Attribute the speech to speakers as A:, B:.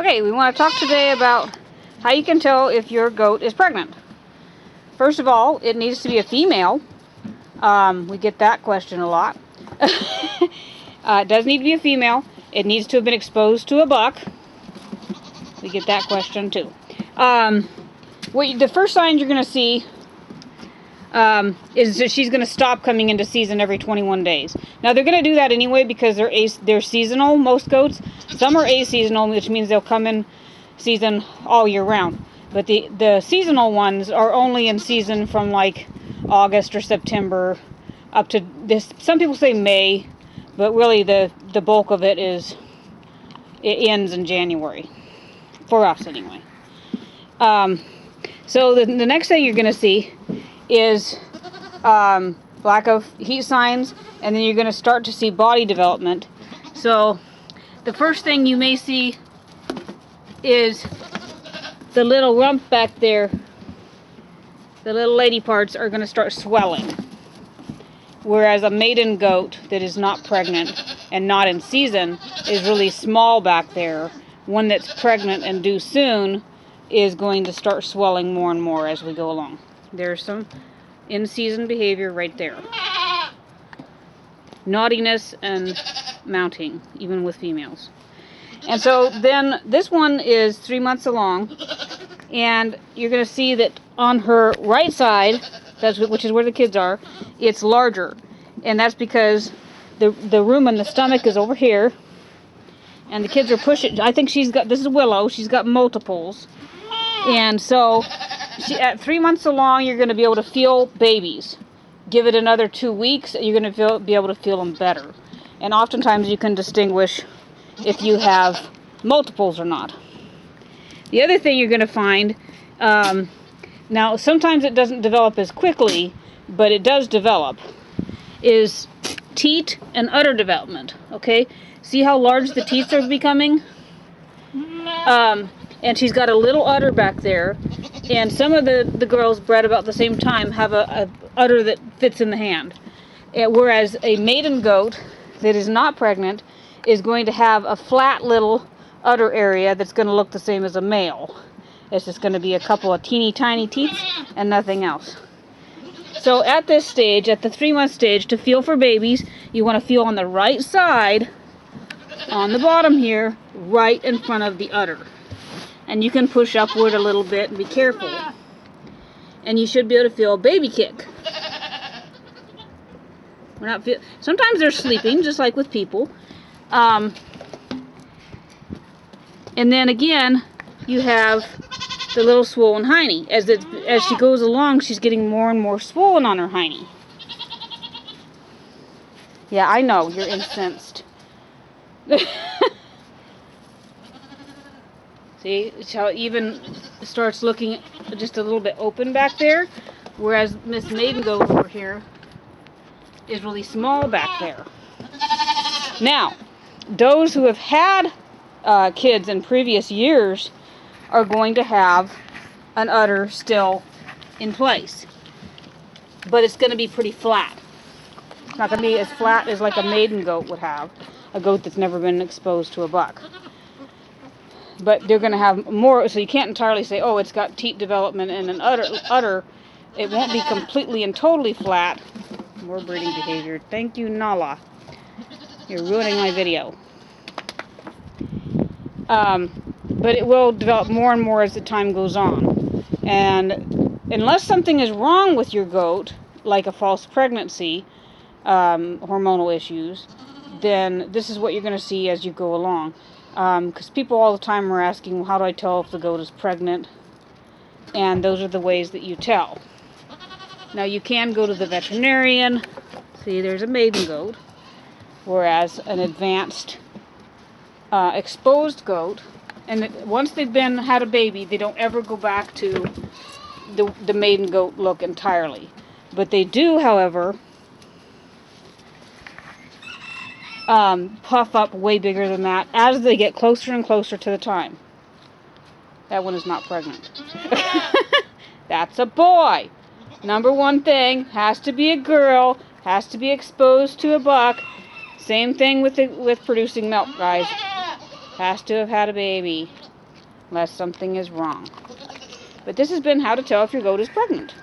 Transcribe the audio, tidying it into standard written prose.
A: Okay, we want to talk today about how you can tell if your goat is pregnant. First of all, it needs to be a female. We get that question a lot. It does need to be a female. It needs to have been exposed to a buck. We get that question too. The first sign you're going to see is that she's going to stop coming into season every 21 days. Now, they're going to do that anyway because they're seasonal, most goats. Some are aseasonal, which means they'll come in season all year round. But the seasonal ones are only in season from like August or September up to this. Some people say May, but really the bulk of it ends in January. For us, anyway. So the next thing you're going to see is lack of heat signs, and then you're going to start to see body development. So the first thing you may see is the little rump back there. The little lady parts are going to start swelling. Whereas a maiden goat that is not pregnant and not in season is really small back there. One that's pregnant and due soon is going to start swelling more and more as we go along. There's some in-season behavior right there. Naughtiness and mounting, even with females. And so then this one is 3 months along, and you're going to see that on her right side, which is where the kids are, it's larger. And that's because the room in the stomach is over here, and the kids are pushing. I think this is Willow, she's got multiples. And so at 3 months along, you're going to be able to feel babies. Give it another 2 weeks, you're going to be able to feel them better. And oftentimes you can distinguish if you have multiples or not. The other thing you're going to find, now sometimes it doesn't develop as quickly, but it does develop, is teat and udder development. Okay, see how large the teats are becoming? And she's got a little udder back there, and some of the girls bred about the same time have a udder that fits in the hand. Whereas a maiden goat that is not pregnant is going to have a flat little udder area that's going to look the same as a male. It's just going to be a couple of teeny tiny teats and nothing else. So at this stage, at the 3 month stage, to feel for babies, you want to feel on the right side, on the bottom here, right in front of the udder. And you can push upward a little bit and be careful. And you should be able to feel a baby kick. Sometimes they're sleeping, just like with people. And then again, you have the little swollen hiney. As she goes along, she's getting more and more swollen on her hiney. Yeah, I know, you're incensed. See how it even starts looking just a little bit open back there, whereas Miss Maiden Goat over here is really small back there. Now, those who have had kids in previous years are going to have an udder still in place, but it's going to be pretty flat. It's not going to be as flat as like a maiden goat would have, a goat that's never been exposed to a buck. But they're going to have more, so you can't entirely say, oh, it's got teat development and an udder. It won't be completely and totally flat. More breeding behavior. Thank you, Nala. You're ruining my video. But it will develop more and more as the time goes on. And unless something is wrong with your goat, like a false pregnancy, hormonal issues, then this is what you're going to see as you go along. Because people all the time are asking, well, how do I tell if the goat is pregnant? And those are the ways that you tell. Now, you can go to the veterinarian. See, there's a maiden goat. Whereas an advanced exposed goat, and once they've had a baby, they don't ever go back to the maiden goat look entirely. But they do, however, puff up way bigger than that as they get closer and closer to the time. That one is not pregnant. That's a boy. Number one thing, has to be a girl, has to be exposed to a buck. Same thing with producing milk, guys. Has to have had a baby. unless something is wrong. But this has been how to tell if your goat is pregnant.